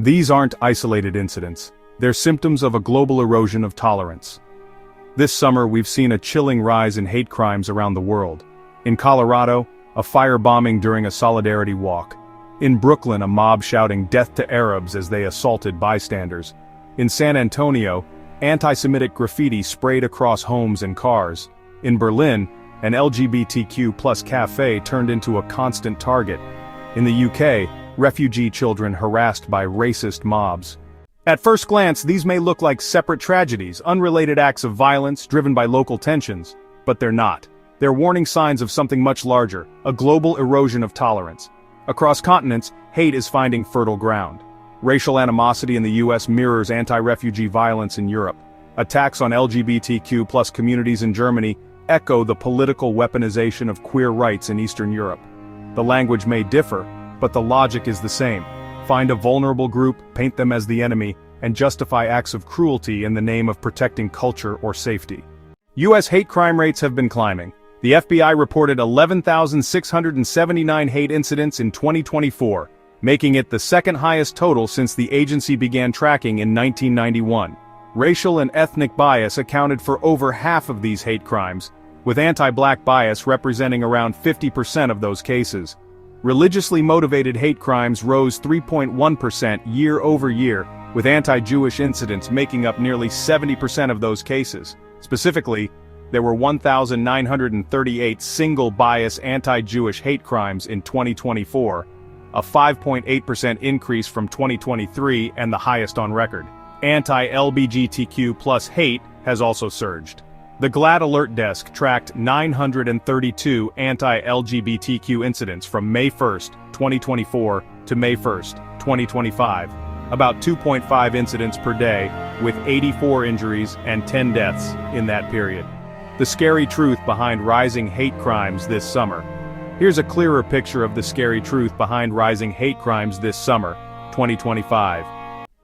These aren't isolated incidents. They're symptoms of a global erosion of tolerance. This summer we've seen a chilling rise in hate crimes around the world. In Colorado, a firebombing during a solidarity walk. In Brooklyn, a mob shouting "Death to Arabs" as they assaulted bystanders. In San Antonio, anti-Semitic graffiti sprayed across homes and cars. In Berlin, an LGBTQ+ cafe turned into a constant target. In the UK, refugee children harassed by racist mobs. At first glance, these may look like separate tragedies, unrelated acts of violence driven by local tensions, but they're not. They're warning signs of something much larger, a global erosion of tolerance. Across continents, hate is finding fertile ground. Racial animosity in the US mirrors anti-refugee violence in Europe. Attacks on LGBTQ+ communities in Germany echo the political weaponization of queer rights in Eastern Europe. The language may differ, but the logic is the same. Find a vulnerable group, paint them as the enemy, and justify acts of cruelty in the name of protecting culture or safety. US hate crime rates have been climbing. The FBI reported 11,679 hate incidents in 2024, making it the second highest total since the agency began tracking in 1991. Racial and ethnic bias accounted for over half of these hate crimes, with anti-black bias representing around 50% of those cases. Religiously motivated hate crimes rose 3.1% year over year, with anti-Jewish incidents making up nearly 70% of those cases. Specifically, there were 1,938 single-bias anti-Jewish hate crimes in 2024, a 5.8% increase from 2023 and the highest on record. Anti-LGBTQ+ hate has also surged. The GLAAD Alert Desk tracked 932 anti-LGBTQ incidents from May 1, 2024 to May 1, 2025, about 2.5 incidents per day, with 84 injuries and 10 deaths in that period. The scary truth behind rising hate crimes this summer. Here's a clearer picture of the scary truth behind rising hate crimes this summer, 2025.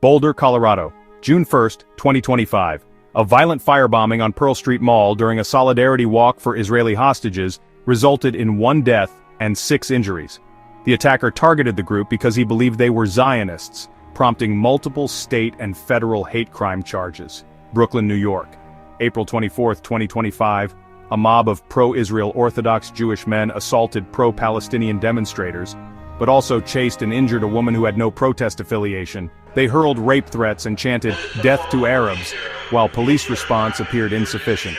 Boulder, Colorado, June 1, 2025. A violent firebombing on Pearl Street Mall during a solidarity walk for Israeli hostages resulted in 1 death and 6 injuries. The attacker targeted the group because he believed they were Zionists, prompting multiple state and federal hate crime charges. Brooklyn, New York, April 24, 2025. A mob of pro-Israel Orthodox Jewish men assaulted pro-Palestinian demonstrators, but also chased and injured a woman who had no protest affiliation. They hurled rape threats and chanted "Death to Arabs," while police response appeared insufficient.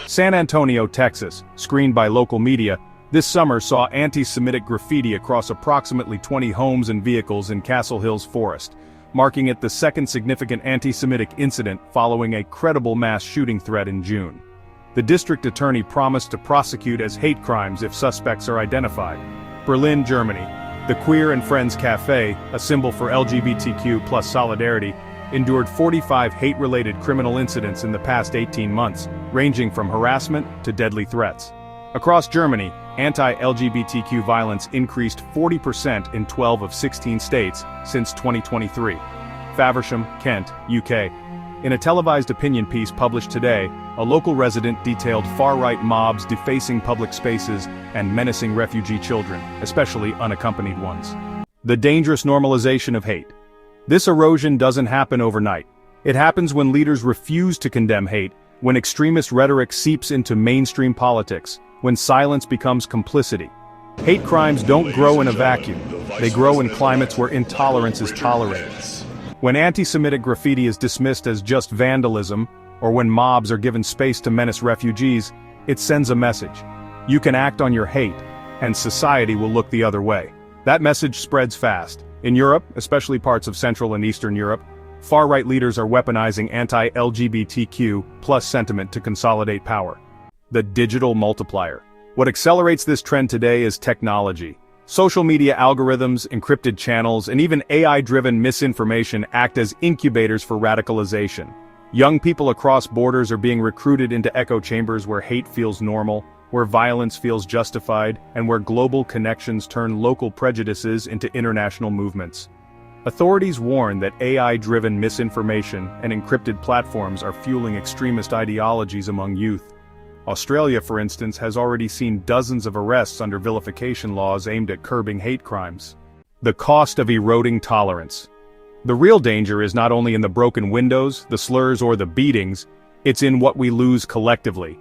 San Antonio, Texas, screened by local media, this summer saw anti-Semitic graffiti across approximately 20 homes and vehicles in Castle Hills Forest, marking it the second significant anti-Semitic incident following a credible mass shooting threat in June. The district attorney promised to prosecute as hate crimes if suspects are identified. Berlin, Germany. The Queer and Friends Cafe, a symbol for LGBTQ+ solidarity, endured 45 hate-related criminal incidents in the past 18 months, ranging from harassment to deadly threats. Across Germany, anti-LGBTQ violence increased 40% in 12 of 16 states since 2023. Faversham, Kent, UK. In a televised opinion piece published today, a local resident detailed far-right mobs defacing public spaces and menacing refugee children, especially unaccompanied ones. The dangerous normalization of hate. This erosion doesn't happen overnight. It happens when leaders refuse to condemn hate, when extremist rhetoric seeps into mainstream politics, when silence becomes complicity. Hate crimes don't grow in a vacuum. They grow in climates where intolerance is tolerated. When anti-Semitic graffiti is dismissed as just vandalism, or when mobs are given space to menace refugees, it sends a message. You can act on your hate, and society will look the other way. That message spreads fast. In Europe, especially parts of Central and Eastern Europe, far-right leaders are weaponizing anti-LGBTQ+ sentiment to consolidate power. The digital multiplier. What accelerates this trend today is technology. Social media algorithms, encrypted channels, and even AI-driven misinformation act as incubators for radicalization. Young people across borders are being recruited into echo chambers where hate feels normal, where violence feels justified, and where global connections turn local prejudices into international movements. Authorities warn that AI-driven misinformation and encrypted platforms are fueling extremist ideologies among youth. Australia, for instance, has already seen dozens of arrests under vilification laws aimed at curbing hate crimes. The cost of eroding tolerance. The real danger is not only in the broken windows, the slurs, or the beatings, it's in what we lose collectively.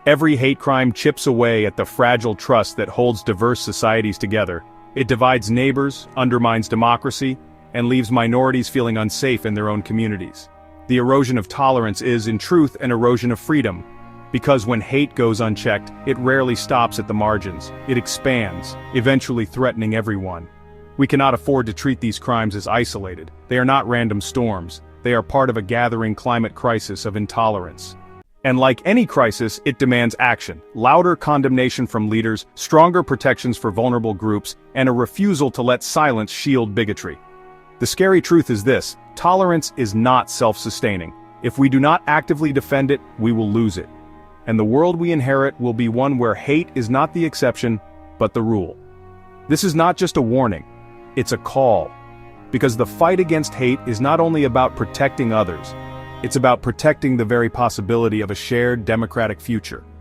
Every hate crime chips away at the fragile trust that holds diverse societies together. It divides neighbors, undermines democracy, and leaves minorities feeling unsafe in their own communities. The erosion of tolerance is, in truth, an erosion of freedom. Because when hate goes unchecked, it rarely stops at the margins. It expands, eventually threatening everyone. We cannot afford to treat these crimes as isolated. They are not random storms. They are part of a gathering climate crisis of intolerance. And like any crisis, it demands action, louder condemnation from leaders, stronger protections for vulnerable groups, and a refusal to let silence shield bigotry. The scary truth is this: tolerance is not self-sustaining. If we do not actively defend it, we will lose it. And the world we inherit will be one where hate is not the exception, but the rule. This is not just a warning, it's a call. Because the fight against hate is not only about protecting others, it's about protecting the very possibility of a shared democratic future.